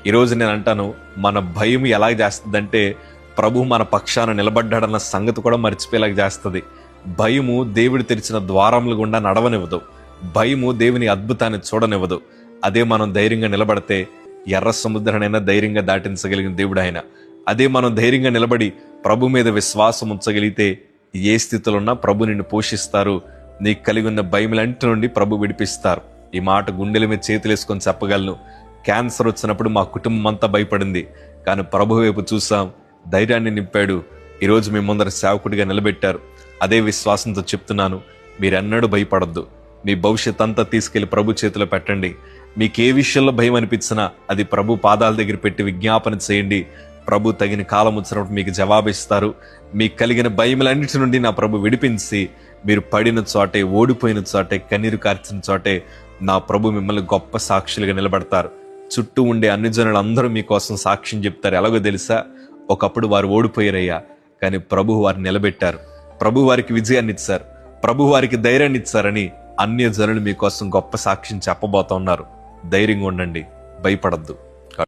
ఈరోజు నేను అంటాను, మన భయం ఎలా చేస్తుందంటే ప్రభు మన పక్షాన నిలబడ్డాడన్న సంగతి కూడా మర్చిపోయేలాగా చేస్తుంది. భయము దేవుడు తెరిచిన ద్వారముల గుండా నడవనివ్వదు. భయము దేవుని అద్భుతాన్ని చూడనివ్వదు. అదే మనం ధైర్యంగా నిలబడితే ఎర్ర సముద్రానైనా ధైర్యంగా దాటించగలిగిన దేవుడు ఆయన. అదే మనం ధైర్యంగా నిలబడి ప్రభు మీద విశ్వాసం ఉంచగలిగితే ఏ స్థితిలో ఉన్నా ప్రభు నిన్ను పోషిస్తారు. నీకు కలిగి ఉన్న భయములంటి నుండి ప్రభు విడిపిస్తారు. ఈ మాట గుండెల మీద చేతులేసుకొని చెప్పగలను. క్యాన్సర్ వచ్చినప్పుడు మా కుటుంబం అంతా భయపడింది, కానీ ప్రభు వైపు చూసాం, ధైర్యాన్ని నింపాడు. ఈరోజు మీ ముందర సేవకుడిగా నిలబెట్టారు. అదే విశ్వాసంతో చెప్తున్నాను, మీరెన్నడూ భయపడొద్దు. మీ భవిష్యత్ అంతా తీసుకెళ్లి ప్రభు చేతిలో పెట్టండి. మీకు ఏ విషయంలో భయం అనిపించినా అది ప్రభు పాదాల దగ్గర పెట్టి విజ్ఞాపన చేయండి. ప్రభు తగిన కాలం వచ్చినప్పుడు మీకు జవాబిస్తారు. మీకు కలిగిన భయములన్నిటి నుండి నా ప్రభు విడిపించి, మీరు పడిన చోటే, ఓడిపోయిన చోటే, కన్నీరు కార్చిన చోటే నా ప్రభు మిమ్మల్ని గొప్ప సాక్షులుగా నిలబడతారు. చుట్టూ ఉండే అన్ని జనులు అందరూ మీకోసం సాక్ష్యం చెప్తారు. ఎలాగో తెలుసా? ఒకప్పుడు వారు ఓడిపోయారయ్యా, కానీ ప్రభు వారిని నిలబెట్టారు. ప్రభు వారికి విజయాన్ని ఇచ్చారు, ప్రభు వారికి ధైర్యాన్ని ఇచ్చారని అన్య జనులు మీకోసం గొప్ప సాక్ష్యం చెప్పబోతున్నారు. ధైర్యంగా ఉండండి, భయపడద్దు.